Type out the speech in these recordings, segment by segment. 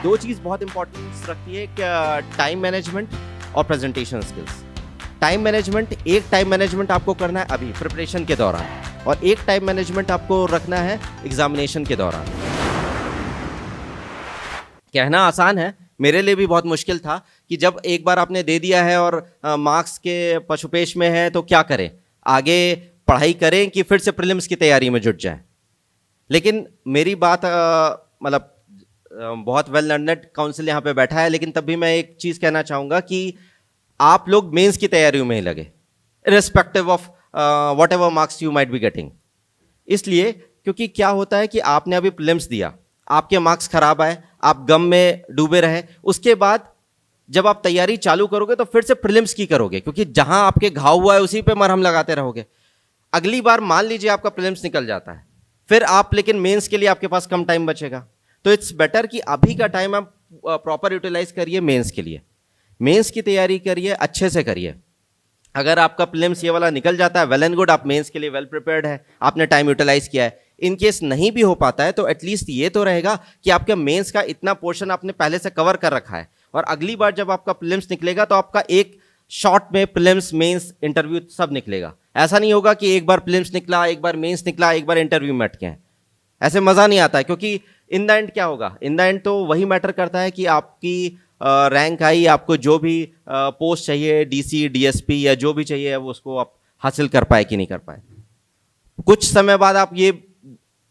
दो चीज़ बहुत इंपॉर्टेंस रखती है, कि टाइम मैनेजमेंट और प्रेजेंटेशन स्किल्स। टाइम मैनेजमेंट, एक टाइम मैनेजमेंट आपको करना है अभी प्रिपरेशन के दौरान, और एक टाइम मैनेजमेंट आपको रखना है एग्जामिनेशन के दौरान। कहना आसान है, मेरे लिए भी बहुत मुश्किल था कि जब एक बार आपने दे दिया है और मार्क्स के पशुपेश में है तो क्या करें, आगे पढ़ाई करें कि फिर से प्रीलिम्स की तैयारी में जुट जाएं। लेकिन मेरी बात मतलब बहुत वेल लर्नड काउंसिल यहाँ पे बैठा है, लेकिन तब भी मैं एक चीज़ कहना चाहूँगा कि आप लोग मेंस की तैयारियों में ही लगे, irrespective of what ever marks you might be getting. इसलिए क्योंकि क्या होता है कि आपने अभी प्रीलिम्स दिया, आपके मार्क्स खराब आए, आप गम में डूबे रहे, उसके बाद जब आप तैयारी चालू करोगे तो फिर से प्रीलिम्स की करोगे, क्योंकि जहां आपके घाव हुआ है उसी पे मरहम लगाते रहोगे। अगली बार मान लीजिए आपका प्रीलिम्स निकल जाता है, फिर आप लेकिन मेंस के लिए आपके पास कम टाइम बचेगा। तो इट्स बेटर कि अभी का टाइम आप प्रॉपर यूटिलाइज करिए मेंस के लिए, मेंस की तैयारी करिए, अच्छे से करिए। अगर आपका प्रीलिम्स ये वाला निकल जाता है, वेल एंड गुड, आप मेंस के लिए वेल प्रिपेयर्ड है, आपने टाइम यूटिलाइज किया है। इन केस नहीं भी हो पाता है तो एटलीस्ट ये तो रहेगा कि आपके मेंस का इतना पोर्शन आपने पहले से कवर कर रखा है, और अगली बार जब आपका प्रीलिम्स निकलेगा तो आपका एक शॉर्ट में प्रीलिम्स मेंस इंटरव्यू सब निकलेगा। ऐसा नहीं होगा कि एक बार प्रीलिम्स निकला, एक बार मेंस निकला, एक बार इंटरव्यू में अटके हैं, ऐसे मजा नहीं आता है। क्योंकि इन द एंड क्या होगा, इन द एंड तो वही मैटर करता है कि आपकी रैंक आई, आपको जो भी पोस्ट चाहिए, डीसी, डीएसपी या जो भी चाहिए वो उसको आप हासिल कर पाए कि नहीं कर पाए। कुछ समय बाद आप ये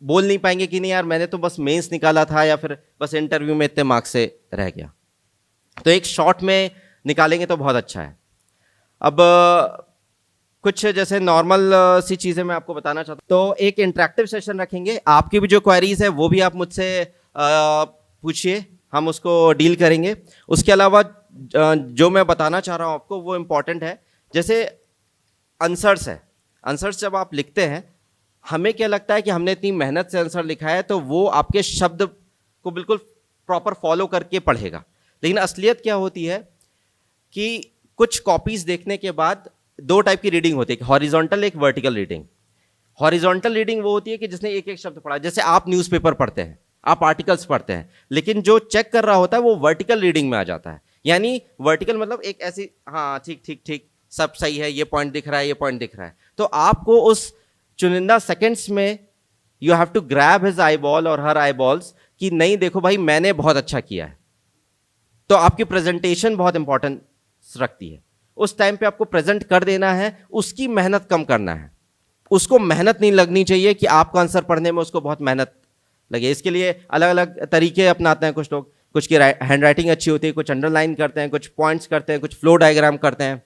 बोल नहीं पाएंगे कि नहीं यार मैंने तो बस मेंस निकाला था, या फिर बस इंटरव्यू में इतने मार्क्स से रह गया। तो एक शॉर्ट में निकालेंगे तो बहुत अच्छा है। अब कुछ जैसे नॉर्मल सी चीज़ें मैं आपको बताना चाहता हूँ। तो एक इंटरेक्टिव सेशन रखेंगे, आपकी भी जो क्वेरीज है वो भी आप मुझसे पूछिए, हम उसको डील करेंगे। उसके अलावा जो मैं बताना चाह रहा हूँ आपको वो इम्पॉर्टेंट है। जैसे आंसर्स है, आंसर्स जब आप लिखते हैं, हमें क्या लगता है कि हमने इतनी मेहनत से आंसर लिखा है तो वो आपके शब्द को बिल्कुल प्रॉपर फॉलो करके पढ़ेगा। लेकिन असलियत क्या होती है कि कुछ कॉपीज देखने के बाद दो टाइप की रीडिंग होती है, हॉरिजॉन्टल, एक वर्टिकल रीडिंग। हॉरिजॉन्टल रीडिंग वो होती है कि जिसने एक एक शब्द पढ़ा, जैसे आप न्यूज़पेपर पढ़ते हैं, आप आर्टिकल्स पढ़ते हैं, लेकिन जो चेक कर रहा होता है वो वर्टिकल रीडिंग में आ जाता है। यानी वर्टिकल मतलब एक ऐसी, हाँ ठीक ठीक ठीक, सब सही है, ये पॉइंट दिख रहा है, ये पॉइंट दिख रहा है। तो आपको उस चुनिंदा सेकंड्स में you have to grab his eyeball और हर आई बॉल्स कि नहीं देखो भाई मैंने बहुत अच्छा किया है। तो आपकी प्रेजेंटेशन बहुत इंपॉर्टेंस रखती है। उस टाइम पे आपको प्रेजेंट कर देना है, उसकी मेहनत कम करना है। उसको मेहनत नहीं लगनी चाहिए कि आपका आंसर पढ़ने में उसको बहुत मेहनत लगे। इसके लिए अलग अलग तरीके अपनाते हैं कुछ लोग, कुछ की हैंड राइटिंग अच्छी होती है, कुछ अंडरलाइन करते हैं, कुछ पॉइंट्स करते हैं, कुछ फ्लो डायग्राम करते हैं।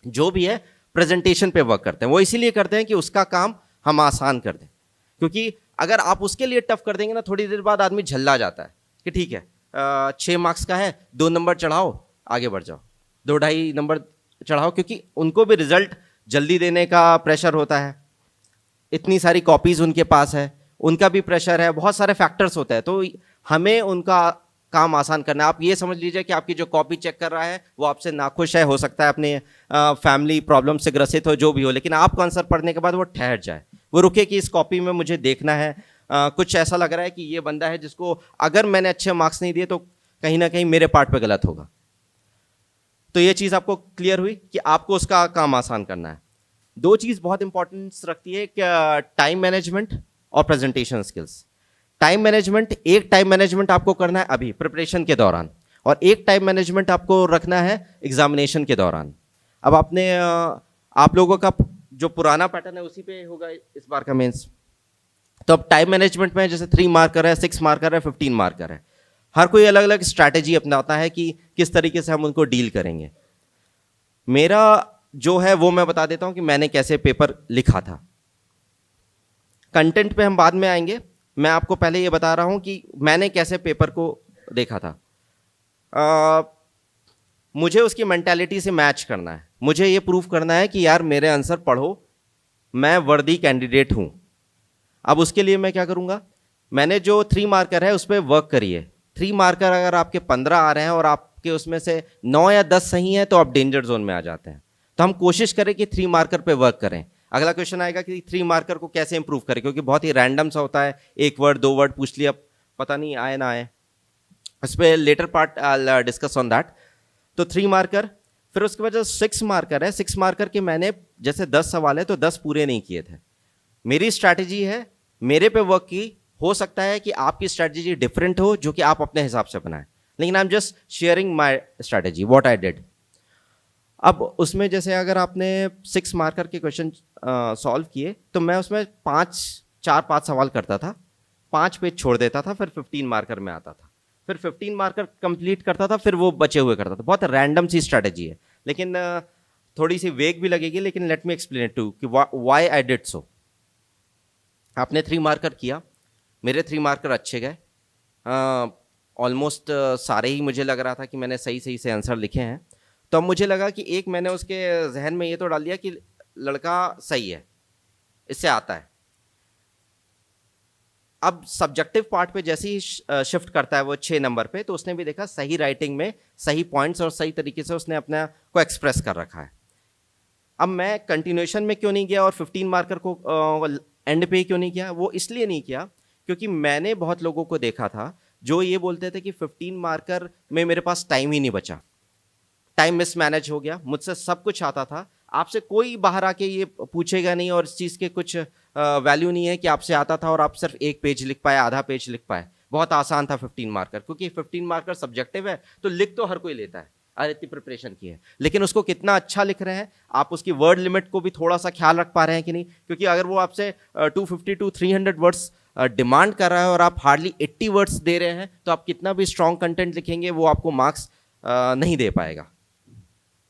जो भी है प्रेजेंटेशन पे वर्क करते हैं, वो इसीलिए करते हैं कि उसका काम हम आसान कर दें। क्योंकि अगर आप उसके लिए टफ कर देंगे ना, थोड़ी देर बाद आदमी झल्ला जाता है कि ठीक है 6 मार्क्स का है, 2 नंबर चढ़ाओ, आगे बढ़ जाओ, 2-2.5 नंबर चढ़ाओ, क्योंकि उनको भी रिजल्ट जल्दी देने का प्रेशर होता है, इतनी सारी कॉपीज उनके पास है, उनका भी प्रेशर है, बहुत सारे फैक्टर्स होते हैं। तो हमें उनका काम आसान करना है। आप ये समझ लीजिए कि आपकी जो कॉपी चेक कर रहा है वो आपसे नाखुश है, हो सकता है अपने फैमिली प्रॉब्लम से ग्रसित हो, जो भी हो, लेकिन आपको आंसर पढ़ने के बाद वो ठहर जाए, वो रुके कि इस कॉपी में मुझे देखना है। कुछ ऐसा लग रहा है कि ये बंदा है जिसको अगर मैंने अच्छे मार्क्स नहीं दिए तो कहीं ना कहीं मेरे पार्ट पे गलत होगा। तो ये चीज़ आपको क्लियर हुई कि आपको उसका काम आसान करना है। दो चीज़ बहुत इंपॉर्टेंस रखती है, टाइम मैनेजमेंट और प्रेजेंटेशन स्किल्स। टाइम मैनेजमेंट, एक टाइम मैनेजमेंट आपको करना है अभी प्रिपरेशन के दौरान, और एक टाइम मैनेजमेंट आपको रखना है एग्जामिनेशन के दौरान। अब आपने आप लोगों का जो पुराना पैटर्न है उसी पे होगा इस बार का मेंस। तो अब टाइम मैनेजमेंट में जैसे 3 मार्कर है, 6 मार्कर है, 15 मार्कर है, हर कोई अलग अलग स्ट्रैटेजी अपनाता है कि किस तरीके से हम उनको डील करेंगे। मेरा जो है वो मैं बता देता हूं कि मैंने कैसे पेपर लिखा था। कंटेंट पे हम बाद में आएंगे, मैं आपको पहले ये बता रहा हूं कि मैंने कैसे पेपर को देखा था। मुझे उसकी मेंटालिटी से मैच करना है, मुझे ये प्रूफ करना है कि यार मेरे आंसर पढ़ो, मैं वर्दी कैंडिडेट हूं। अब उसके लिए मैं क्या करूंगा, मैंने जो 3 मार्कर है उस पर वर्क करिए। 3 मार्कर अगर आपके 15 आ रहे हैं और आपके उसमें से 9 या 10 सही हैं तो आप डेंजर जोन में आ जाते हैं। तो हम कोशिश करें कि 3 मार्कर पे वर्क करें। अगला क्वेश्चन आएगा कि 3 मार्कर को कैसे इंप्रूव करें, क्योंकि बहुत ही रैंडम सा होता है, 1 वर्ड 2 वर्ड पूछ लिया, पता नहीं आए ना आए। उस पर later part I discuss on that. तो 3 मार्कर, फिर उसके बाद जो 6 मार्कर है, 6 मार्कर के मैंने जैसे 10 सवाल है तो 10 पूरे नहीं किए थे। मेरी स्ट्रैटेजी है, मेरे पे वर्क की, हो सकता है कि आपकी स्ट्रैटेजी डिफरेंट हो जो कि आप अपने हिसाब से बनाएं, लेकिन I am just sharing my strategy what I did. अब उसमें जैसे अगर आपने 6 मार्कर के क्वेश्चन सॉल्व किए तो मैं उसमें 4-5 सवाल करता था, 5 पेज छोड़ देता था, फिर 15 मार्कर में आता था, फिर 15 मार्कर कंप्लीट करता था, फिर वो बचे हुए करता था। बहुत रैंडम सी स्ट्रैटेजी है, लेकिन थोड़ी सी वेग भी लगेगी, लेकिन let me explain it to कि व्हाई आई डिड सो। आपने 3 मार्कर किया, मेरे 3 मार्कर अच्छे गए, ऑलमोस्ट सारे ही मुझे लग रहा था कि मैंने सही सही से आंसर लिखे हैं। तो अब मुझे लगा कि एक मैंने उसके जहन में ये तो डाल दिया कि लड़का सही है, इससे आता है। अब सब्जेक्टिव पार्ट पे जैसे ही शिफ्ट करता है वो 6 नंबर पे, तो उसने भी देखा सही राइटिंग में सही पॉइंट्स और सही तरीके से उसने अपना को एक्सप्रेस कर रखा है। अब मैं कंटिन्यूएशन में क्यों नहीं गया और 15 मार्कर को एंड पे क्यों नहीं किया? वो इसलिए नहीं किया क्योंकि मैंने बहुत लोगों को देखा था जो ये बोलते थे कि 15 मार्कर में मेरे पास टाइम ही नहीं बचा, टाइम मिसमैनेज हो गया, मुझसे सब कुछ आता था, आपसे कोई बाहर आके ये पूछेगा नहीं और इस चीज़ के कुछ वैल्यू नहीं है कि आपसे आता था और आप सिर्फ 1 पेज लिख पाए, आधा पेज लिख पाए। बहुत आसान था 15 मार्कर, क्योंकि 15 मार्कर सब्जेक्टिव है तो लिख तो हर कोई लेता है, अरे इतनी प्रिपरेशन की है, लेकिन उसको कितना अच्छा लिख रहे हैं, आप उसकी वर्ड लिमिट को भी थोड़ा सा ख्याल रख पा रहे हैं कि नहीं। क्योंकि अगर वो आपसे 250 to 300 वर्ड्स डिमांड कर रहा है और आप हार्डली 80 वर्ड्स दे रहे हैं, तो आप कितना भी स्ट्रॉन्ग कंटेंट लिखेंगे वो आपको मार्क्स नहीं दे पाएगा।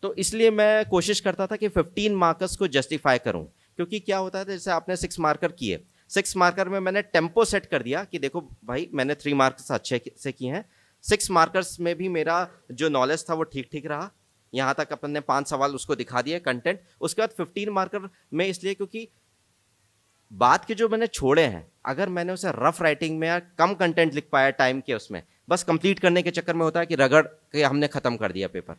तो इसलिए मैं कोशिश करता था कि 15 मार्कर्स को जस्टिफाई करूं। क्योंकि क्या होता है, जैसे आपने 6 मार्कर किए, 6 मार्कर में मैंने टेम्पो सेट कर दिया कि देखो भाई मैंने 3 मार्क्स अच्छे से किए हैं, 6 मार्कर्स में भी मेरा जो नॉलेज था वो ठीक ठीक रहा, यहाँ तक अपन ने 5 सवाल उसको दिखा दिए कंटेंट। उसके बाद 15 मार्कर में इसलिए क्योंकि बात के जो मैंने छोड़े हैं, अगर मैंने उसे रफ राइटिंग में या कम कंटेंट लिख पाया टाइम के, उसमें बस कंप्लीट करने के चक्कर में होता है कि रगड़ के हमने खत्म कर दिया पेपर,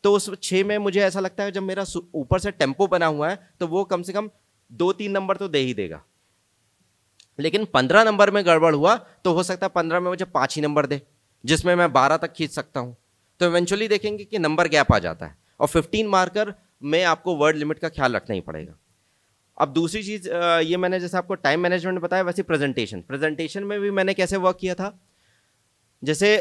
तो उस 6 में मुझे ऐसा लगता है जब मेरा ऊपर से टेम्पो बना हुआ है तो वो कम से कम 2-3 नंबर तो दे ही देगा। लेकिन 15 नंबर में गड़बड़ हुआ तो हो सकता है 15 में मुझे 5 ही नंबर दे, जिसमें मैं 12 तक खींच सकता हूं। तो इवेंचुअली देखेंगे कि नंबर गैप आ जाता है, और 15 मार्कर में आपको वर्ड लिमिट का ख्याल रखना ही पड़ेगा। अब दूसरी चीज, ये मैंने जैसे आपको टाइम मैनेजमेंट बताया, वैसे प्रेजेंटेशन में भी मैंने कैसे वर्क किया था। जैसे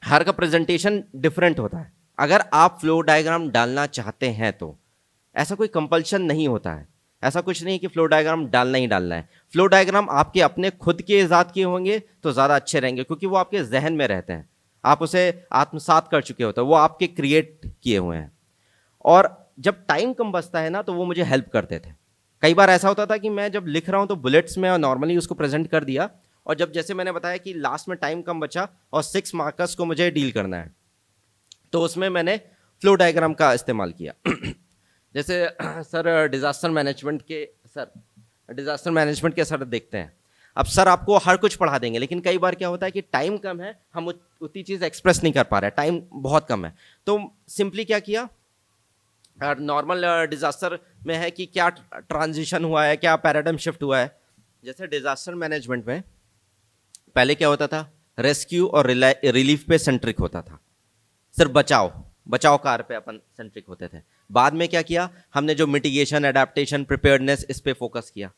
हर का प्रेजेंटेशन डिफरेंट होता है, अगर आप फ्लो डायग्राम डालना चाहते हैं तो ऐसा कोई कंपल्शन नहीं होता है, ऐसा कुछ नहीं कि फ्लो डायग्राम डालना ही डालना है। फ्लो डायग्राम आपके अपने खुद के ईजाद किए होंगे तो ज़्यादा अच्छे रहेंगे, क्योंकि वो आपके जहन में रहते हैं, आप उसे आत्मसात कर चुके होते हैं, वो आपके क्रिएट किए हुए हैं। और जब टाइम कम बचता है ना तो वो मुझे हेल्प करते थे। कई बार ऐसा होता था कि मैं जब लिख रहा हूँ तो बुलेट्स में और नॉर्मली उसको प्रेजेंट कर दिया, और जब जैसे मैंने बताया कि लास्ट में टाइम कम बचा और 6 मार्कर्स को मुझे डील करना है, तो उसमें मैंने फ्लो डायग्राम का इस्तेमाल किया। जैसे सर डिजास्टर मैनेजमेंट के सर देखते हैं, अब सर आपको हर कुछ पढ़ा देंगे, लेकिन कई बार क्या होता है कि टाइम कम है, हम उतनी चीज़ एक्सप्रेस नहीं कर पा रहे हैं, टाइम बहुत कम है। तो सिंपली क्या किया, नॉर्मल डिजास्टर में है कि क्या ट्रांजिशन हुआ है, क्या पैराडाइम शिफ्ट हुआ है। जैसे डिजास्टर मैनेजमेंट में पहले क्या होता था, रेस्क्यू और रिलीफ पे सेंट्रिक होता था, सिर्फ बचाव कार्य पे अपन सेंट्रिक होते थे। बाद में क्या किया हमने, जो मिटिगेशन, एडेप्टेशन, प्रिपेयर्डनेस, इस पे फोकस किया।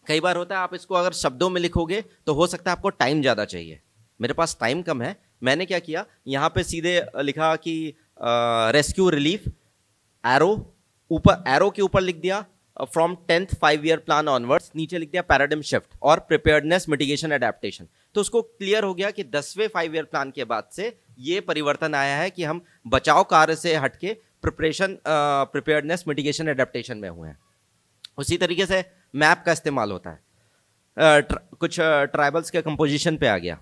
कई बार होता है आप इसको अगर शब्दों में लिखोगे तो हो सकता है आपको टाइम ज़्यादा चाहिए, मेरे पास टाइम कम है। मैंने क्या किया, यहाँ पे सीधे लिखा कि रेस्क्यू रिलीफ, एरो के ऊपर लिख दिया from 10th 5-year plan onwards, नीचे लिख दिया पैराडाइम शिफ्ट और प्रिपेयर्डनेस, मिटिगेशन, एडेप्टेशन। तो उसको क्लियर हो गया कि 10वें 5-year प्लान के बाद से ये परिवर्तन आया है कि हम बचाव कार्य से हटके प्रिपेयर्डनेस, मिटिगेशन, एडेप्टेशन में हुए हैं। उसी तरीके से मैप का इस्तेमाल होता है, कुछ ट्राइबल्स के कंपोजिशन पे आ गया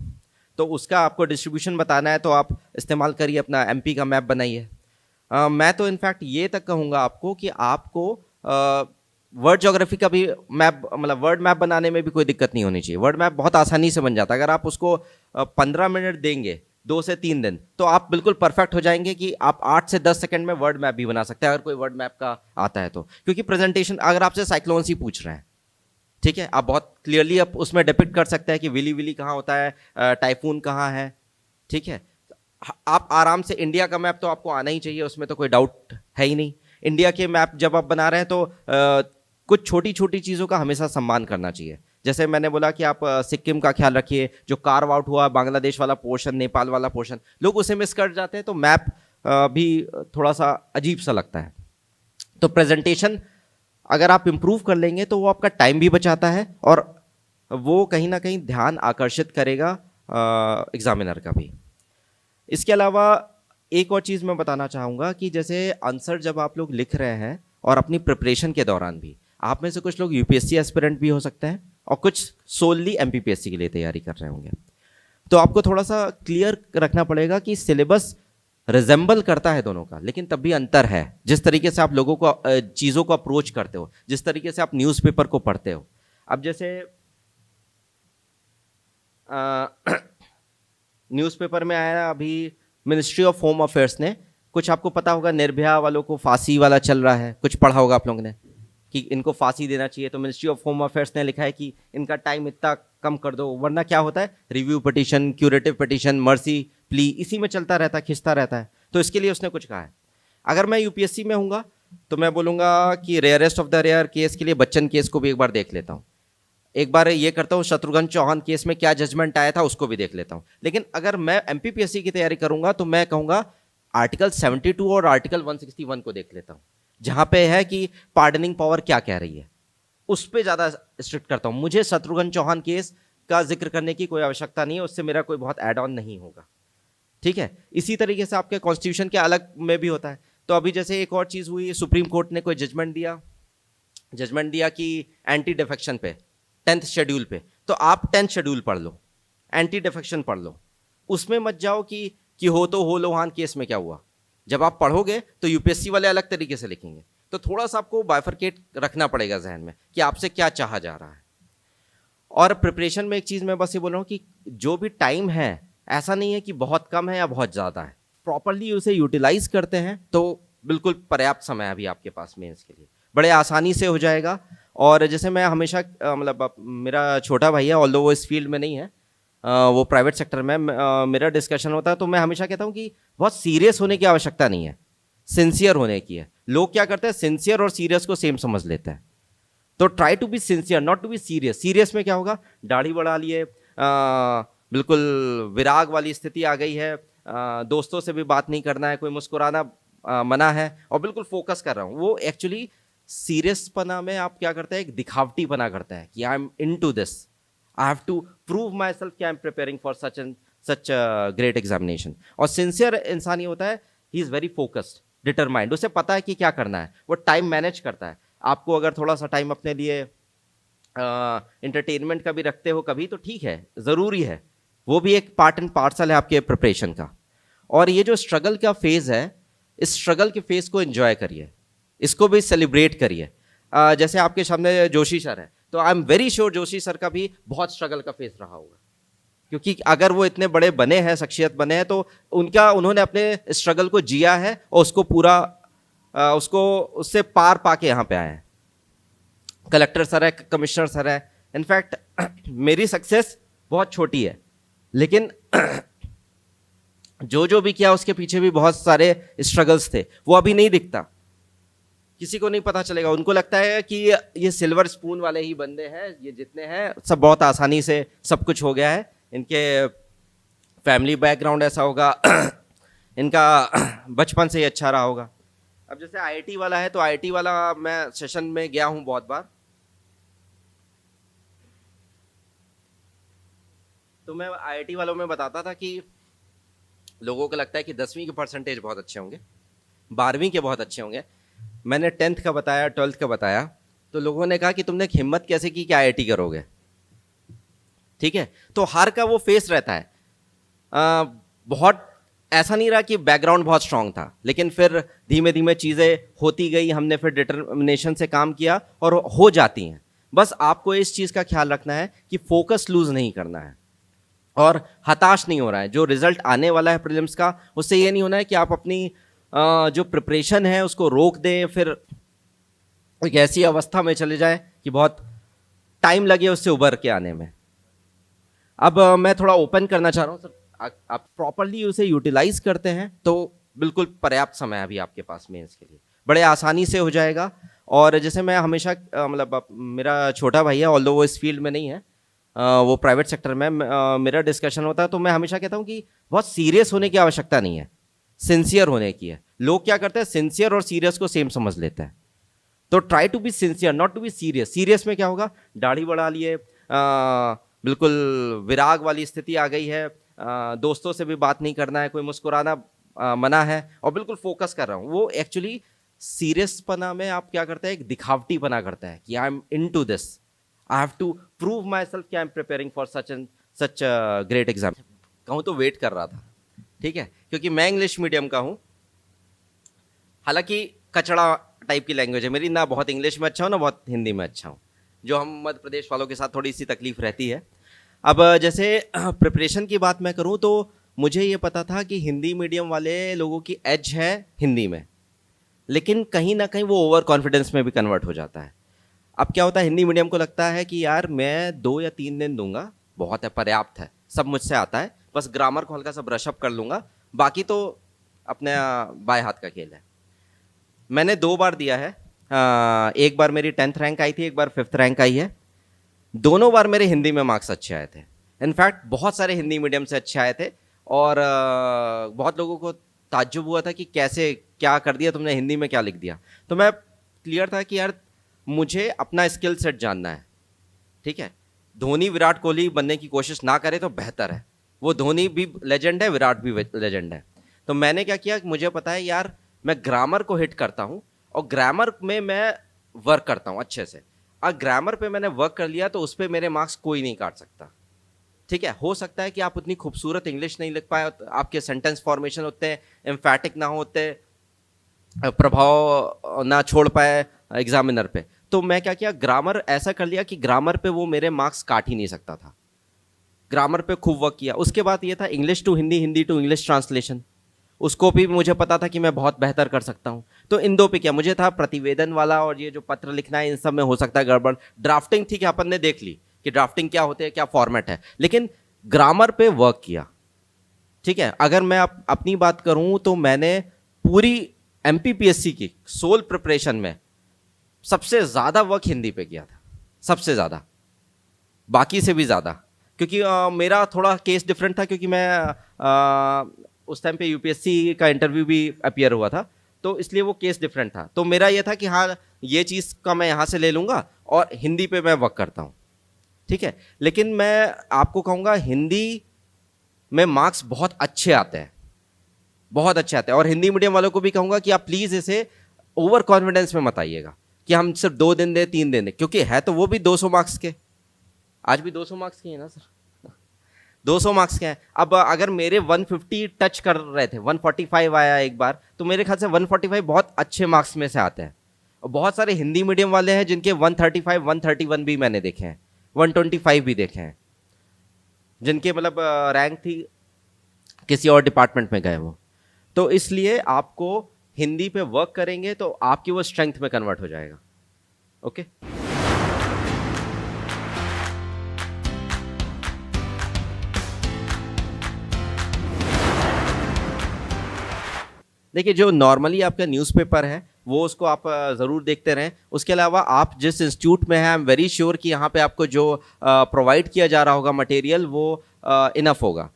तो उसका आपको डिस्ट्रीब्यूशन बताना है तो आप इस्तेमाल करिए अपना एमपी का मैप बनाइए। मैं तो इनफैक्ट ये तक कहूँगा आपको कि आपको वर्ड ज्योग्राफी का भी मैप, मतलब वर्ड मैप बनाने में भी कोई दिक्कत नहीं होनी चाहिए। वर्ड मैप बहुत आसानी से बन जाता है, अगर आप उसको 15 मिनट देंगे 2 से 3 दिन तो आप बिल्कुल परफेक्ट हो जाएंगे कि आप 8 से 10 सेकंड में वर्ड मैप भी बना सकते हैं, अगर कोई वर्ड मैप का आता है तो। क्योंकि प्रेजेंटेशन अगर आपसे साइक्लोन्स ही पूछ रहे हैं, ठीक है, आप बहुत क्लियरली आप उसमें डिपिक्ट कर सकते हैं कि विली विली कहाँ होता है, टाइफून कहाँ है। ठीक है, आप आराम से इंडिया का मैप तो आपको आना ही चाहिए, उसमें तो कोई डाउट है ही नहीं। इंडिया के मैप जब आप बना रहे हैं तो कुछ छोटी छोटी चीज़ों का हमेशा सम्मान करना चाहिए। जैसे मैंने बोला कि आप सिक्किम का ख्याल रखिए, जो कार्व आउट हुआ बांग्लादेश वाला पोर्शन, नेपाल वाला पोर्शन, लोग उसे मिस कर जाते हैं, तो मैप भी थोड़ा सा अजीब सा लगता है। तो प्रेजेंटेशन अगर आप इम्प्रूव कर लेंगे तो वो आपका टाइम भी बचाता है और वो कहीं ना कहीं ध्यान आकर्षित करेगा एग्जामिनर का भी। इसके अलावा एक और चीज़ मैं बताना चाहूँगा कि जैसे आंसर जब आप लोग लिख रहे हैं और अपनी प्रिपरेशन के दौरान भी, आप में से कुछ लोग यूपीएससी एस्पिरेंट भी हो सकते हैं और कुछ सोलली एमपीपीएससी के लिए तैयारी कर रहे होंगे। तो आपको थोड़ा सा क्लियर रखना पड़ेगा कि सिलेबस रिजेंबल करता है दोनों का, लेकिन तब भी अंतर है। जिस तरीके से आप लोगों को चीज़ों को अप्रोच करते हो, जिस तरीके से आप न्यूज़पेपर को पढ़ते हो। अब जैसे न्यूज़पेपर में आया अभी मिनिस्ट्री ऑफ होम अफेयर्स ने, कुछ आपको पता होगा निर्भया वालों को फांसी वाला चल रहा है, कुछ पढ़ा होगा आप लोगों ने कि इनको फांसी देना चाहिए। तो मिनिस्ट्री ऑफ होम अफेयर्स ने लिखा है कि इनका टाइम इतना कम कर दो, वरना क्या होता है review petition, curative petition, mercy plea, इसी में चलता रहता है, खिंचता रहता है। तो इसके लिए उसने कुछ कहा है। अगर मैं यूपीएससी में हूँगा तो मैं बोलूँगा कि rarest of the rare case के लिए बच्चन केस को भी एक बार देख लेता हूँ, एक बार ये करता हूँ शत्रुघ्न चौहान केस में क्या जजमेंट आया था उसको भी देख लेता हूँ। लेकिन अगर मैं एमपीपीएससी की तैयारी करूँगा तो मैं कहूँगा आर्टिकल 72 और आर्टिकल 161 को देख लेता हूँ, जहाँ पे है कि पार्डनिंग पावर क्या कह रही है, उस पर ज़्यादा स्ट्रिक्ट करता हूँ। मुझे शत्रुघ्न चौहान केस का जिक्र करने की कोई आवश्यकता नहीं है, उससे मेरा कोई बहुत एड ऑन नहीं होगा। ठीक है, इसी तरीके से आपके कॉन्स्टिट्यूशन के अलग में भी होता है। तो अभी जैसे एक और चीज़ हुई, सुप्रीम कोर्ट ने कोई जजमेंट दिया कि एंटी डिफेक्शन पे 10th शेड्यूल पे, तो आप 10th शेड्यूल पढ़ लो, एंटी डिफेक्शन पढ़ लो, उसमें मत जाओ कि हो तो हो लोहान केस में क्या हुआ। जब आप पढ़ोगे तो यूपीएससी वाले अलग तरीके से लिखेंगे, तो थोड़ा सा आपको बाइफरकेट रखना पड़ेगा जहन में कि आपसे क्या चाहा जा रहा है। और प्रिपरेशन में एक चीज़ मैं बस ये बोल रहा हूँ कि जो भी टाइम है, ऐसा नहीं है कि बहुत कम है या बहुत ज़्यादा है, प्रॉपरली उसे यूटिलाइज करते हैं तो बिल्कुल पर्याप्त समय है अभी आपके पास मेंस के लिए, बड़े आसानी से हो जाएगा। और जैसे मैं हमेशा मतलब मेरा छोटा भाई है, ऑल्दो वो इस फील्ड में नहीं है, वो प्राइवेट सेक्टर में, मेरा डिस्कशन होता है तो मैं हमेशा कहता हूँ कि बहुत सीरियस होने की आवश्यकता नहीं है, सिंसियर होने की है। लोग क्या करते हैं, सिंसियर और सीरियस को सेम समझ लेते हैं। तो try to be sincere, not to be serious. Serious में क्या होगा, दाढ़ी बढ़ा लिए, बिल्कुल विराग वाली स्थिति आ गई है, दोस्तों से भी बात नहीं करना है, कोई मुस्कुराना मना है और बिल्कुल फोकस कर रहा हूँ। वो एक्चुअली सीरियस पना में आप क्या करते हैं, एक दिखावटी पना करता है कि I am into this, I have to prove myself कि I am preparing for such great examination. और सिंसियर इंसान ये होता है, he is very focused, determined, उसे पता है कि क्या करना है, वो टाइम मैनेज करता है। आपको अगर थोड़ा सा टाइम अपने लिए एंटरटेनमेंट का भी रखते हो कभी तो ठीक है, ज़रूरी है, वो भी एक पार्ट एंड पार्सल है आपके प्रिपरेशन का। और ये जो स्ट्रगल का फेज़ है, इस स्ट्रगल के फेज़ को एंजॉय करिए, इसको भी सेलिब्रेट करिए। जैसे आपके सामने जोशी सर है, तो I am very sure Joshi sir का भी बहुत स्ट्रगल का फेज़ रहा होगा, क्योंकि अगर वो इतने बड़े बने हैं, शख्सियत बने हैं, तो उन्होंने अपने स्ट्रगल को जिया है और उसको पूरा उससे पार पाके यहाँ पे आए हैं। कलेक्टर सर है, कमिश्नर सर है। इनफैक्ट मेरी सक्सेस बहुत छोटी है, लेकिन जो भी किया उसके पीछे भी बहुत सारे स्ट्रगल्स थे, वो अभी नहीं दिखता, किसी को नहीं पता चलेगा। उनको लगता है कि ये सिल्वर स्पून वाले ही बंदे हैं, ये जितने हैं सब बहुत आसानी से सब कुछ हो गया है, इनके फैमिली बैकग्राउंड ऐसा होगा, इनका बचपन से ही अच्छा रहा होगा। अब जैसे आईआईटी वाला है, तो आईआईटी वाला मैं सेशन में गया हूं बहुत बार, तो मैं आईआईटी वालों में बताता था कि लोगों को लगता है कि 10वीं के परसेंटेज बहुत अच्छे होंगे, 12वीं के बहुत अच्छे होंगे। मैंने 10th का बताया, 12th का बताया, तो लोगों ने कहा कि तुमने हिम्मत कैसे की कि आईआईटी करोगे। ठीक है, तो हर का वो फेस रहता है। बहुत ऐसा नहीं रहा कि बैकग्राउंड बहुत स्ट्रांग था, लेकिन फिर धीमे धीमे चीज़ें होती गई, हमने फिर डिटर्मिनेशन से काम किया और हो जाती हैं। बस आपको इस चीज़ का ख्याल रखना है कि फोकस लूज नहीं करना है और हताश नहीं हो रहा है। जो रिजल्ट आने वाला है प्रीलिम्स का, उससे ये नहीं होना है कि आप अपनी जो प्रिपरेशन है उसको रोक दें, फिर एक ऐसी अवस्था में चले जाए कि बहुत टाइम लगे उससे उभर के आने में। अब मैं थोड़ा ओपन करना चाह रहा हूँ सर, आप प्रॉपरली उसे यूटिलाइज करते हैं तो बिल्कुल पर्याप्त समय है अभी आपके पास मेंस के लिए, बड़े आसानी से हो जाएगा। और जैसे मैं हमेशा मतलब मेरा छोटा भाई है, ऑल्दो वो इस फील्ड में नहीं है, वो प्राइवेट सेक्टर में, मेरा डिस्कशन होता है तो मैं हमेशा कहता हूँ कि बहुत सीरियस होने की आवश्यकता नहीं है, सिंसियर होने की है। लोग क्या करते हैं, सिंसियर और सीरियस को सेम समझ लेते हैं। तो try to be sincere, not to be serious. Serious में क्या होगा, दाढ़ी बढ़ा लिए, बिल्कुल विराग वाली स्थिति आ गई है, दोस्तों से भी बात नहीं करना है, कोई मुस्कुराना मना है, और बिल्कुल फोकस कर रहा हूँ। वो एक्चुअली सीरियसपना में आप क्या करते हैं, एक दिखावटी पना करता है कि I am into this, I have to prove myself कि I am preparing for such great exam. कहूँ तो वेट कर रहा था, ठीक है, क्योंकि मैं इंग्लिश मीडियम का हूँ। हालांकि कचड़ा टाइप की लैंग्वेज है मेरी, ना बहुत इंग्लिश में अच्छा हूँ ना बहुत हिंदी में अच्छा हूँ, जो हम मध्य प्रदेश वालों के साथ थोड़ी सी तकलीफ रहती है। अब जैसे प्रिपरेशन की बात मैं करूँ तो मुझे ये पता था कि हिंदी मीडियम वाले लोगों की एज है हिंदी में, लेकिन कहीं ना कहीं वो ओवर कॉन्फिडेंस में भी कन्वर्ट हो जाता है। अब क्या होता है, हिंदी मीडियम को लगता है कि यार मैं 2 या 3 दिन दूंगा, बहुत है, पर्याप्त है, सब मुझसे आता है, बस ग्रामर को हल्का सा ब्रशअप कर लूंगा, बाकी तो अपने बाएं हाथ का खेल है। मैंने 2 बार दिया है, एक बार मेरी 10th रैंक आई थी, एक बार 5th रैंक आई है। दोनों बार मेरे हिंदी में मार्क्स अच्छे आए थे। इनफैक्ट बहुत सारे हिंदी मीडियम से अच्छे आए थे, और बहुत लोगों को ताज्जुब हुआ था कि कैसे, क्या कर दिया तुमने, हिंदी में क्या लिख दिया। तो मैं क्लियर था कि यार मुझे अपना स्किल सेट जानना है, ठीक है। धोनी विराट कोहली बनने की कोशिश ना करे तो बेहतर है, वो धोनी भी लेजेंड है, विराट भी लेजेंड है। तो मैंने क्या किया, मुझे पता है यार मैं ग्रामर को हिट करता हूँ, और ग्रामर में मैं वर्क करता हूँ अच्छे से। अगर ग्रामर पे मैंने वर्क कर लिया तो उस पर मेरे मार्क्स कोई नहीं काट सकता, ठीक है। हो सकता है कि आप उतनी खूबसूरत इंग्लिश नहीं लिख पाए, आपके सेंटेंस फॉर्मेशन उतने एम्फैटिक ना हो, उतने प्रभाव ना छोड़ पाए एग्जामिनर पे। तो मैं क्या किया, ग्रामर ऐसा कर लिया कि ग्रामर पे वो मेरे मार्क्स काट ही नहीं सकता था। ग्रामर पे खूब वर्क किया। उसके बाद ये था English to Hindi, Hindi to English translation, उसको भी मुझे पता था कि मैं बहुत बेहतर कर सकता हूँ। तो इन 2 पे क्या, मुझे था प्रतिवेदन वाला और ये जो पत्र लिखना है, इन सब में हो सकता है गड़बड़। ड्राफ्टिंग थी कि अपन ने देख ली कि ड्राफ्टिंग क्या होते हैं, क्या फॉर्मेट है, लेकिन ग्रामर पे वर्क किया, ठीक है। अगर मैं अपनी बात करूं तो मैंने पूरी एमपीपीएससी की सोल प्रिपरेशन में सबसे ज़्यादा वर्क हिंदी पे किया था, सबसे ज़्यादा, बाकी से भी ज़्यादा। क्योंकि मेरा थोड़ा केस डिफरेंट था, क्योंकि मैं उस टाइम पे यूपीएससी का इंटरव्यू भी अपीयर हुआ था, तो इसलिए वो केस डिफरेंट था। तो मेरा ये था कि हाँ ये चीज़ का मैं यहाँ से ले लूँगा और हिंदी पे मैं वर्क करता हूँ, ठीक है। लेकिन मैं आपको कहूँगा हिंदी में मार्क्स बहुत अच्छे आते हैं, बहुत अच्छे आते हैं। और हिंदी मीडियम वालों को भी कहूँगा कि आप प्लीज़ इसे ओवर कॉन्फिडेंस में मत आइएगा कि हम सिर्फ 2 दिन दे, 3 दिन दे, क्योंकि है तो वो भी 200 मार्क्स के, आज भी 200 मार्क्स के हैं ना सर, 200 मार्क्स के हैं। अब अगर मेरे 150 टच कर रहे थे, 145 आया एक बार, तो मेरे ख्याल से 145 बहुत अच्छे मार्क्स में से आते हैं। और बहुत सारे हिंदी मीडियम वाले हैं जिनके 135, 131 भी मैंने देखे हैं, 125 भी देखे हैं, जिनके मतलब रैंक थी किसी और डिपार्टमेंट में गए वो। तो इसलिए आपको हिंदी पे वर्क करेंगे तो आपकी वो स्ट्रेंथ में कन्वर्ट हो जाएगा, ओके। देखिए, जो नॉर्मली आपका न्यूज़पेपर है वो उसको आप ज़रूर देखते रहें। उसके अलावा आप जिस इंस्टीट्यूट में हैं, आई एम वेरी श्योर कि यहाँ पे आपको जो प्रोवाइड किया जा रहा होगा मटेरियल वो इनफ होगा।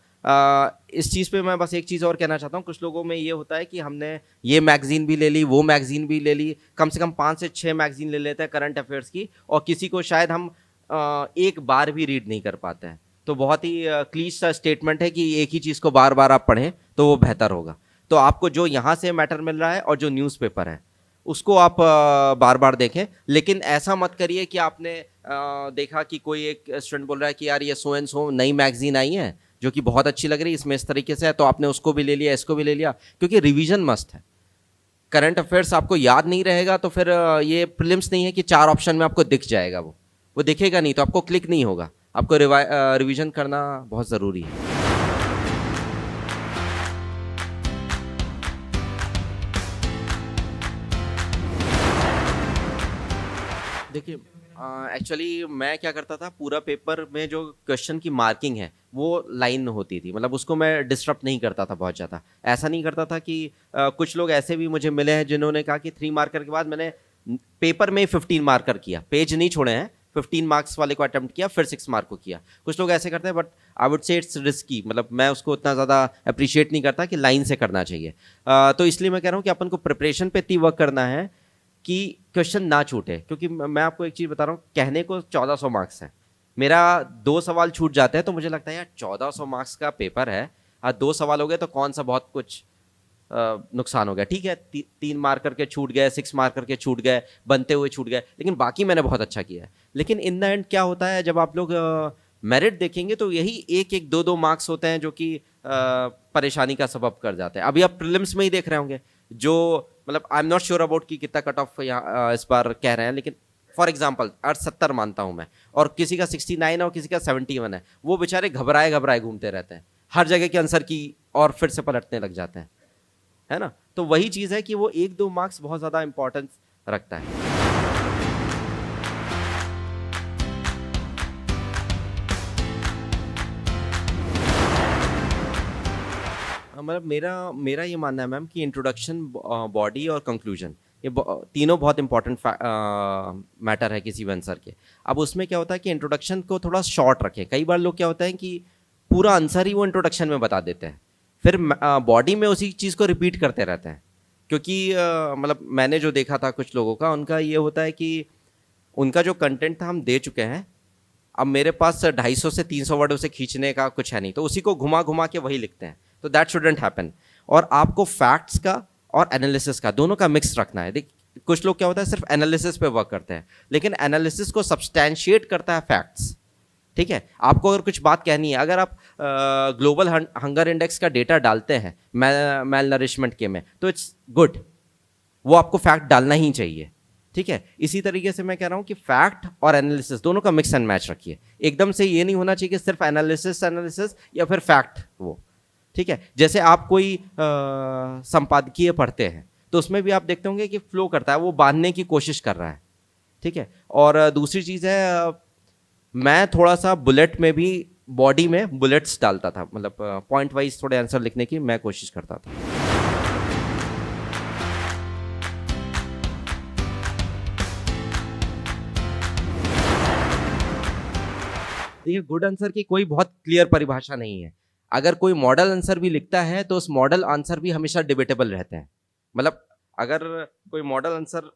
इस चीज़ पे मैं बस एक चीज़ और कहना चाहता हूँ, कुछ लोगों में ये होता है कि हमने ये मैगज़ीन भी ले ली, वो मैगज़ीन भी ले ली, कम से कम 5 से 6 मैगज़ीन ले लेते हैं करंट अफेयर्स की, और किसी को शायद हम एक बार भी रीड नहीं कर पाते हैं। तो बहुत ही क्लीश सा स्टेटमेंट है कि एक ही चीज़ को बार बार आप पढ़ें तो वो बेहतर होगा। तो आपको जो यहाँ से मैटर मिल रहा है और जो न्यूज़पेपर है उसको आप बार बार देखें। लेकिन ऐसा मत करिए कि आपने देखा कि कोई एक स्टूडेंट बोल रहा है कि यार ये सो एंड सो नई मैगजीन आई है जो कि बहुत अच्छी लग रही है, इसमें इस तरीके से है, तो आपने उसको भी ले लिया, इसको भी ले लिया, क्योंकि रिवीजन मस्ट है। करंट अफेयर्स आपको याद नहीं रहेगा तो फिर ये प्रीलिम्स नहीं है कि 4 ऑप्शन में आपको दिख जाएगा, वो दिखेगा नहीं तो आपको क्लिक नहीं होगा। आपको रिवीजन करना बहुत ज़रूरी है। देखिए, एक्चुअली मैं क्या करता था, पूरा पेपर में जो क्वेश्चन की मार्किंग है वो लाइन होती थी, मतलब उसको मैं डिस्टर्ब नहीं करता था बहुत ज़्यादा। ऐसा नहीं करता था कि कुछ लोग ऐसे भी मुझे मिले हैं जिन्होंने कहा कि 3 मार्कर के बाद मैंने पेपर में 15 मार्कर किया, पेज नहीं छोड़े हैं, 15 मार्क्स वाले को अटेम्प्ट किया, फिर 6 मार्क को किया। कुछ लोग ऐसे करते हैं, but I would say it's risky, मतलब मैं उसको उतना ज़्यादा अप्रिशिएट नहीं करता कि लाइन से करना चाहिए। तो इसलिए मैं कह रहा हूँ कि अपन को प्रिपरेशन पे इतनी वर्क करना है कि क्वेश्चन ना छूटे। क्योंकि मैं आपको एक चीज़ बता रहा हूँ, कहने को 1400 मार्क्स है, मेरा 2 सवाल छूट जाते हैं तो मुझे लगता है यार 1400 मार्क्स का पेपर है, 2 सवाल हो गए तो कौन सा बहुत कुछ नुकसान हो गया। ठीक है, 3 मार्क करके छूट गए, 6 मार्क करके छूट गए, बनते हुए छूट गए, लेकिन बाकी मैंने बहुत अच्छा किया है। लेकिन इन द एंड क्या होता है, जब आप लोग मेरिट देखेंगे तो यही 1-1, 2-2 मार्क्स होते हैं जो कि परेशानी का सबब कर जाते हैं। अभी आप प्रीलिम्स में ही देख रहे होंगे, जो मतलब I am not sure about कि कितना कट ऑफ यहाँ इस बार कह रहे हैं, लेकिन फॉर एग्जाम्पल 70 मानता हूँ मैं, और किसी का 69 और किसी का 71 है, वो बेचारे घबराए घबराए घूमते रहते हैं हर जगह के आंसर की, और फिर से पलटने लग जाते हैं, है ना। तो वही चीज़ है कि वो 1-2 मार्क्स बहुत ज़्यादा इंपॉर्टेंस रखता है। मतलब मेरा मेरा ये मानना है मैम कि इंट्रोडक्शन, बॉडी और कंक्लूजन, ये तीनों बहुत इंपॉर्टेंट मैटर है किसी भी आंसर के। अब उसमें क्या होता है कि इंट्रोडक्शन को थोड़ा शॉर्ट रखें। कई बार लोग क्या होता है कि पूरा आंसर ही वो इंट्रोडक्शन में बता देते हैं, फिर बॉडी में उसी चीज़ को रिपीट करते रहते हैं। क्योंकि मतलब मैंने जो देखा था कुछ लोगों का, उनका ये होता है कि उनका जो कंटेंट था हम दे चुके हैं, अब मेरे पास 250 से 300 वर्ड उसे खींचने का कुछ है नहीं, तो उसी को घुमा घुमा के वही लिखते हैं। तो दैट शुडंट हैपन। और आपको फैक्ट्स का और एनालिसिस का, दोनों का मिक्स रखना है। देख, कुछ लोग क्या होता है सिर्फ एनालिसिस पे वर्क करते हैं, लेकिन एनालिसिस को सब्सटैंशिएट करता है फैक्ट्स। ठीक है, आपको अगर कुछ बात कहनी है, अगर आप ग्लोबल हंगर इंडेक्स का डेटा डालते हैं मेल नरिशमेंट के में, तो इट्स गुड, वो आपको फैक्ट डालना ही चाहिए। ठीक है, इसी तरीके से मैं कह रहा हूँ कि फैक्ट और एनालिसिस दोनों का मिक्स एंड मैच रखिए। एकदम से ये नहीं होना चाहिए कि सिर्फ एनालिसिस या फिर फैक्ट वो। ठीक है, जैसे आप कोई संपादकीय पढ़ते हैं तो उसमें भी आप देखते होंगे कि फ्लो करता है, वो बांधने की कोशिश कर रहा है। ठीक है, और दूसरी चीज़ है, मैं थोड़ा सा बुलेट में भी, बॉडी में बुलेट्स डालता था, मतलब पॉइंट वाइज थोड़े आंसर लिखने की मैं कोशिश करता था। देखिए, गुड आंसर की कोई बहुत क्लियर परिभाषा नहीं है। अगर कोई मॉडल आंसर भी लिखता है तो उस मॉडल आंसर भी हमेशा डिबेटेबल रहते हैं। मतलब अगर कोई मॉडल आंसर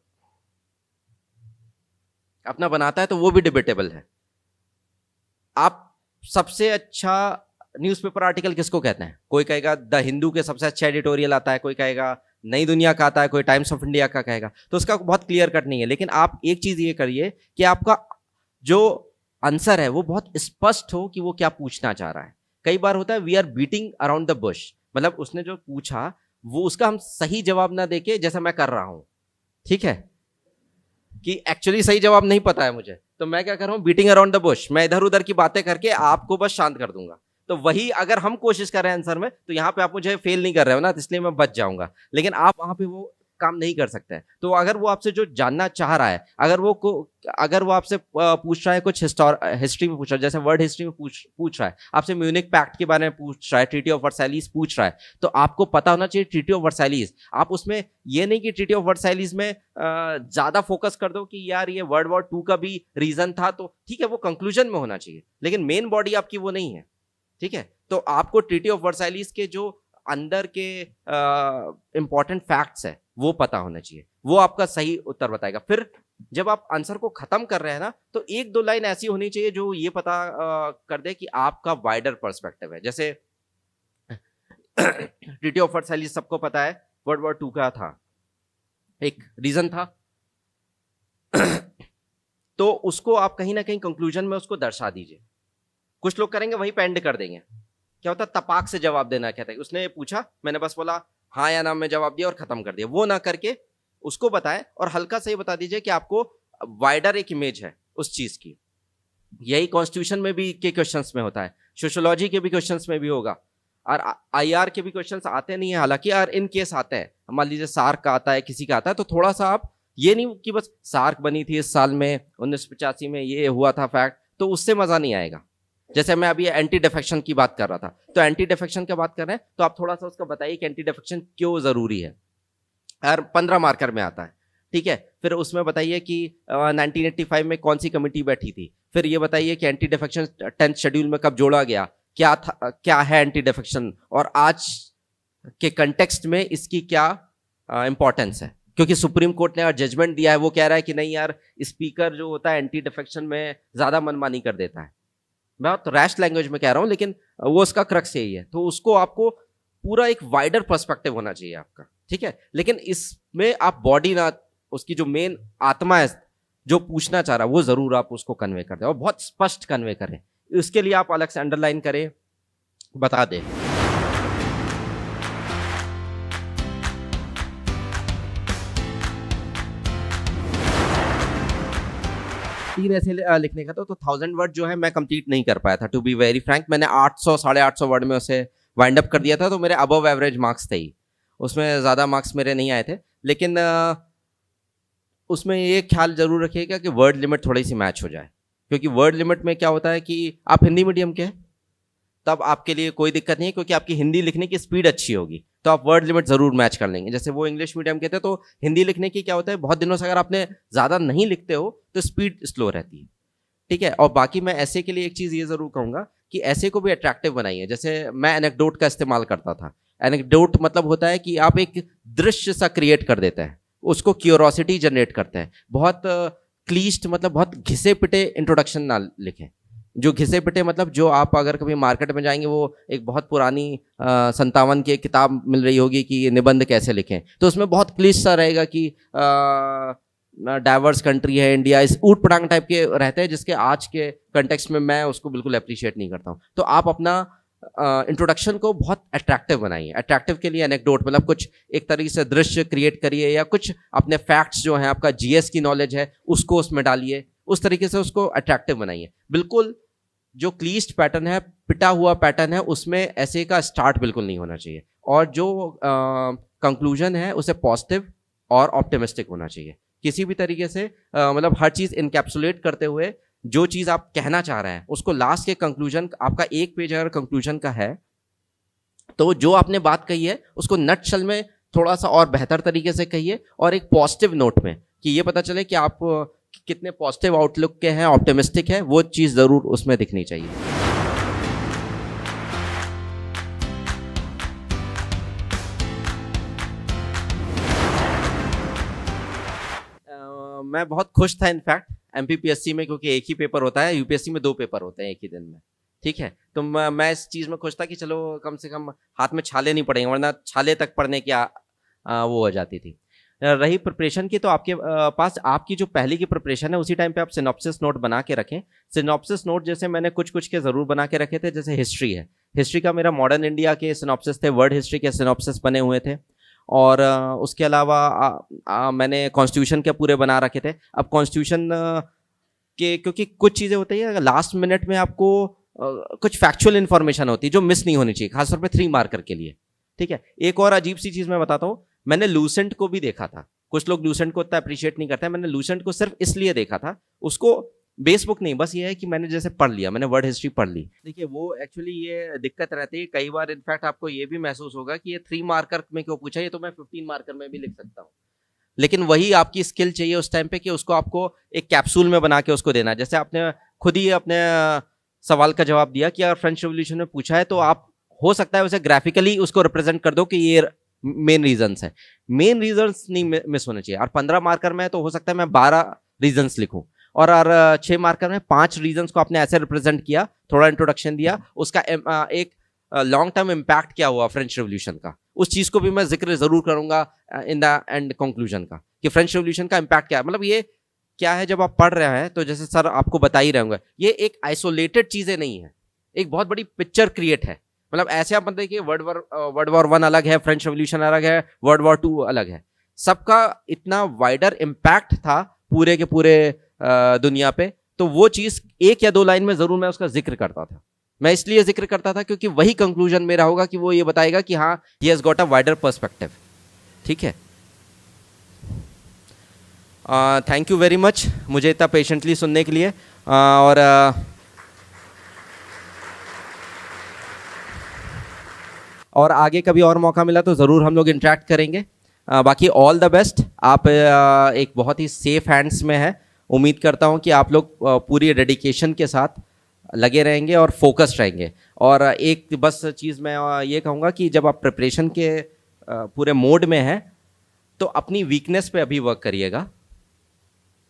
अपना बनाता है तो वो भी डिबेटेबल है। आप सबसे अच्छा न्यूज़पेपर आर्टिकल किसको कहते हैं? कोई कहेगा द हिंदू के सबसे अच्छा एडिटोरियल आता है, कोई कहेगा नई दुनिया का आता है, कोई टाइम्स ऑफ इंडिया का कहेगा। तो उसका बहुत क्लियर कट नहीं है। लेकिन आप एक चीज ये करिए कि आपका जो आंसर है वो बहुत स्पष्ट हो कि वो क्या पूछना चाह रहा है। कई बार होता है we are beating around the bush, मतलब उसने जो पूछा वो उसका हम सही जवाब ना देके, जैसा मैं कर रहा हूं, ठीक है, कि एक्चुअली सही जवाब नहीं पता है मुझे, तो मैं क्या कर रहा हूं, बीटिंग अराउंड द बुश, मैं इधर उधर की बातें करके आपको बस शांत कर दूंगा। तो वही अगर हम कोशिश कर रहे हैं आंसर में, तो यहाँ पे आप मुझे फेल नहीं कर रहे हो ना, तो इसलिए मैं बच जाऊंगा। लेकिन आप वहां पे वो काम नहीं कर सकते हैं। तो अगर वो आपसे जो जानना चाह रहा है, अगर वो आपसे पूछ रहा है कुछ हिस्ट्री में पूछ रहा है, जैसे वर्ल्ड हिस्ट्री में पूछ रहा है आपसे, म्यूनिक पैक्ट के बारे में पूछ रहा है, ट्रीटी ऑफ वर्साइलीज पूछ रहा है, तो आपको पता होना चाहिए ट्रीटी ऑफ वर्साइलीज। आप उसमें ये नहीं कि ट्रीटी ऑफ वर्साइलीज में ज्यादा फोकस कर दो कि यार ये वर्ल्ड वॉर 2 का भी रीजन था, तो ठीक है वो कंक्लूजन में होना चाहिए, लेकिन मेन बॉडी आपकी वो नहीं है। ठीक है, तो आपको ट्रीटी ऑफ वर्साइलीज के जो अंदर के इंपॉर्टेंट फैक्ट्स है वो पता होना चाहिए, वो आपका सही उत्तर बताएगा। फिर जब आप आंसर को खत्म कर रहे हैं ना, तो 1-2 लाइन ऐसी होनी चाहिए जो ये पता कर दे कि आपका वाइडर पर्सपेक्टिव है। जैसे ट्रीटी ऑफ वर्साइलीज सबको पता है वर्ल्ड वॉर 2 का था, एक रीजन था तो उसको आप कहीं ना कहीं कंक्लूजन में उसको दर्शा दीजिए। कुछ लोग करेंगे वहीं पे एंड कर देंगे। क्या होता है, तपाक से जवाब देना कहता है, उसने पूछा मैंने बस बोला हाँ या ना में जवाब दिया और खत्म कर दिया। वो ना करके उसको बताए और हल्का से ही बता दीजिए कि आपको वाइडर एक इमेज है उस चीज की। यही कॉन्स्टिट्यूशन में भी के क्वेश्चंस में होता है, सोशियोलॉजी के भी क्वेश्चंस में भी होगा, और आईआर के भी क्वेश्चंस आते नहीं है, हालांकि यार इन केस आते हैं, मान लीजिए सार्क का आता है, किसी का आता है, तो थोड़ा सा आप ये नहीं कि बस सार्क बनी थी इस साल में 1985 में ये हुआ था फैक्ट, तो उससे मजा नहीं आएगा। जैसे मैं अभी एंटी डिफेक्शन की बात कर रहा था, तो एंटी डिफेक्शन की बात कर रहे हैं तो आप थोड़ा सा उसका बताइए कि एंटी डिफेक्शन क्यों जरूरी है। हर 15 मार्कर में आता है, ठीक है। फिर उसमें बताइए कि 1985 में कौन सी कमेटी बैठी थी। फिर ये बताइए कि एंटी डिफेक्शन 10th शेड्यूल में कब जोड़ा गया, क्या था, क्या है एंटी डिफेक्शन, और आज के कंटेक्स्ट में इसकी क्या इंपॉर्टेंस है। क्योंकि सुप्रीम कोर्ट ने और जजमेंट दिया है, वो कह रहा है कि नहीं यार, स्पीकर जो होता है एंटी डिफेक्शन में ज्यादा मनमानी कर देता है। मैं बहुत रैश लैंग्वेज में कह रहा हूं, लेकिन वो उसका क्रक्स यही है। तो उसको आपको पूरा एक वाइडर पर्सपेक्टिव होना चाहिए आपका, ठीक है। लेकिन इसमें आप बॉडी ना, उसकी जो मेन आत्मा है जो पूछना चाह रहा है, वो जरूर आप उसको कन्वे कर दें और बहुत स्पष्ट कन्वे करें। उसके लिए आप अलग से अंडरलाइन करें, बता दें। तीन ऐसे लिखने का था, तो 1000 वर्ड जो है मैं कंप्लीट नहीं कर पाया था, टू बी वेरी फ्रैंक। मैंने 800 850 वर्ड में उसे वाइंड अप कर दिया था, तो मेरे अबव एवरेज मार्क्स थे ही, उसमें ज़्यादा मार्क्स मेरे नहीं आए थे। लेकिन उसमें ये ख्याल जरूर रखिएगा कि वर्ड लिमिट थोड़ी सी मैच हो जाए, क्योंकि वर्ड लिमिट में क्या होता है कि आप हिंदी मीडियम के हैं, तब आपके लिए कोई दिक्कत नहीं है, क्योंकि आपकी हिंदी लिखने की स्पीड अच्छी होगी, तो आप वर्ड लिमिट जरूर मैच कर लेंगे। जैसे वो इंग्लिश मीडियम के थे, तो हिंदी लिखने की क्या होता है, बहुत दिनों से अगर आपने ज़्यादा नहीं लिखते हो तो स्पीड स्लो रहती है, ठीक है। और बाकी मैं ऐसे के लिए एक चीज़ ये ज़रूर कहूँगा कि ऐसे को भी अट्रैक्टिव बनाइए। जैसे मैं एनेक्डोट का इस्तेमाल करता था। एनेक्डोट मतलब होता है कि आप एक दृश्य सा क्रिएट कर देते हैं, उसको क्यूरोसिटी जनरेट करते हैं। बहुत क्लीस्ट मतलब बहुत घिसे पिटे इंट्रोडक्शन ना लिखें। जो घिसे पिटे मतलब जो आप अगर कभी मार्केट में जाएंगे, वो एक बहुत पुरानी 57 की एक किताब मिल रही होगी कि निबंध कैसे लिखें, तो उसमें बहुत क्लीस्ट सा रहेगा कि डाइवर्स कंट्री है इंडिया, इस ऊट पटांग टाइप के रहते हैं, जिसके आज के कंटेक्स्ट में मैं उसको बिल्कुल अप्रिशिएट नहीं करता हूँ। तो आप अपना इंट्रोडक्शन को बहुत अट्रैक्टिव बनाइए। अट्रैक्टिव के लिए एनेक्डोट मतलब कुछ एक तरीके से दृश्य क्रिएट करिए, या कुछ अपने फैक्ट्स जो हैं, आपका जीएस की नॉलेज है उसको उसमें डालिए, उस तरीके से उसको अट्रैक्टिव बनाइए। बिल्कुल जो क्लीस्ट पैटर्न है, पिटा हुआ पैटर्न है, उसमें ऐसे का स्टार्ट बिल्कुल नहीं होना चाहिए। और जो कंक्लूजन है उसे पॉजिटिव और ऑप्टिमिस्टिक होना चाहिए। किसी भी तरीके से मतलब हर चीज़ इनकैप्सुलेट करते हुए जो चीज़ आप कहना चाह रहे हैं उसको लास्ट के कंक्लूजन, आपका एक पेज अगर कंक्लूजन का है तो जो आपने बात कही है उसको नटशल में थोड़ा सा और बेहतर तरीके से कहिए, और एक पॉजिटिव नोट में, कि ये पता चले कि आप कितने पॉजिटिव आउटलुक के हैं, ऑप्टिमिस्टिक है, वो चीज़ ज़रूर उसमें दिखनी चाहिए। मैं बहुत खुश था इनफैक्ट एमपीपीएससी में, क्योंकि एक ही पेपर होता है, यूपीएससी में 2 पेपर होते हैं एक ही दिन में, ठीक है। तो मैं इस चीज़ में खुश था कि चलो कम से कम हाथ में छाले नहीं पड़ेंगे, वरना छाले तक पढ़ने की वो हो जाती थी। रही प्रिपरेशन की, तो आपके पास आपकी जो पहले की प्रिपरेशन है उसी टाइम पे आप सिनॉप्सिस नोट बना के रखें। सिनॉप्सिस नोट जैसे मैंने कुछ के ज़रूर बना के रखे थे। जैसे हिस्ट्री है, हिस्ट्री का मेरा मॉडर्न इंडिया के सिनॉप्सिस थे, वर्ल्ड हिस्ट्री के सिनॉप्सिस बने हुए थे। और उसके अलावा मैंने कॉन्स्टिट्यूशन के पूरे बना रखे थे। अब कॉन्स्टिट्यूशन के क्योंकि कुछ चीज़ें होती है लास्ट मिनट में आपको कुछ फैक्चुअल इन्फॉर्मेशन होती है जो मिस नहीं होनी चाहिए, खासतौर पे 3 मार्कर के लिए, ठीक है। एक और अजीब सी चीज़ मैं बताता हूँ, मैंने लूसेंट को भी देखा था। कुछ लोग लूसेंट को उतना अप्रिशिएट नहीं करते हैं, मैंने लूसेंट को सिर्फ इसलिए देखा था, उसको बेस बुक नहीं, बस ये है कि मैंने जैसे पढ़ लिया, मैंने वर्ल्ड हिस्ट्री पढ़ ली। देखिए वो एक्चुअली ये दिक्कत रहती है कई बार, इनफैक्ट आपको ये भी महसूस होगा कि ये 3 मार्कर में क्यों पूछा, ये तो मैं 15 मार्कर में भी लिख सकता हूँ। लेकिन वही आपकी स्किल चाहिए उस टाइम पे कि उसको आपको एक कैप्सूल में बना के उसको देना। जैसे आपने खुद ही अपने सवाल का जवाब दिया कि अगर फ्रेंच रेवोल्यूशन में पूछा है तो आप हो सकता है उसे ग्राफिकली उसको रिप्रेजेंट कर दो कि ये मेन रीजंस है। मेन रीजंस नहीं मिस होने चाहिए। और 15 मार्कर में तो हो सकता है मैं 12 रीजंस लिखूं, और 6 मार्कर में 5 रीजंस को आपने ऐसे रिप्रेजेंट किया, थोड़ा इंट्रोडक्शन दिया, उसका एक लॉन्ग टर्म इम्पैक्ट क्या हुआ फ्रेंच रेवोल्यूशन का, उस चीज़ को भी मैं जिक्र जरूर करूंगा इन द एंड कंक्लूजन का, कि फ्रेंच रेवोल्यूशन का इम्पैक्ट क्या है। मतलब ये क्या है, जब आप पढ़ रहे हैं तो जैसे सर आपको बता ही रहूंगा, ये एक आइसोलेटेड चीज़ें नहीं है, एक बहुत बड़ी पिक्चर क्रिएट है। मतलब ऐसे आप देखिए वर्ल्ड वॉर 1 अलग है, फ्रेंच रेवोल्यूशन अलग है, वर्ल्ड वॉर 2 अलग है, सबका इतना वाइडर इम्पैक्ट था पूरे के पूरे दुनिया पे। तो वो चीज़ 1 या 2 लाइन में ज़रूर मैं उसका जिक्र करता था। मैं इसलिए जिक्र करता था क्योंकि वही कंक्लूजन मेरा होगा कि वो ये बताएगा कि हाँ, he has got a wider perspective, ठीक है। थैंक यू वेरी मच मुझे इतना पेशेंटली सुनने के लिए। और आगे कभी और मौका मिला तो ज़रूर हम लोग इंटरेक्ट करेंगे। बाकी ऑल द बेस्ट। आप एक बहुत ही सेफ हैंड्स में है। उम्मीद करता हूँ कि आप लोग पूरी डेडिकेशन के साथ लगे रहेंगे और फोकस्ड रहेंगे। और एक बस चीज़ मैं ये कहूँगा कि जब आप प्रिपरेशन के पूरे मोड में हैं तो अपनी वीकनेस पे अभी वर्क करिएगा,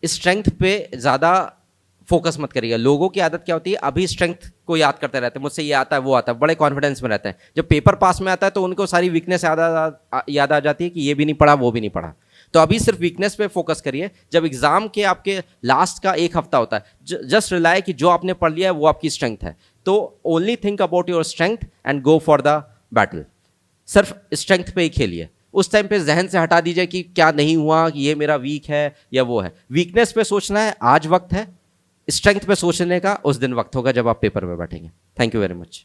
स्ट्रेंथ पे ज़्यादा फोकस मत करिएगा। लोगों की आदत क्या होती है, अभी स्ट्रेंथ को याद करते रहते हैं, मुझसे ये आता है वो आता है, बड़े कॉन्फिडेंस में रहते हैं। जब पेपर पास में आता है तो उनको सारी वीकनेस याद आ जाती है कि ये भी नहीं पढ़ा वो भी नहीं पढ़ा। तो अभी सिर्फ वीकनेस पे फोकस करिए। जब एग्जाम के आपके लास्ट का एक हफ्ता होता है, जस्ट रिलाय कि जो आपने पढ़ लिया है वो आपकी स्ट्रेंथ है। तो only think about your strength and go for the battle. सिर्फ स्ट्रेंथ पे ही खेलिए। उस टाइम पे जहन से हटा दीजिए कि क्या नहीं हुआ, कि ये मेरा वीक है या वो है। वीकनेस पे सोचना है, आज वक्त है। स्ट्रेंथ पे सोचने का उस दिन वक्त होगा जब आप पेपर में बैठेंगे। Thank you very much.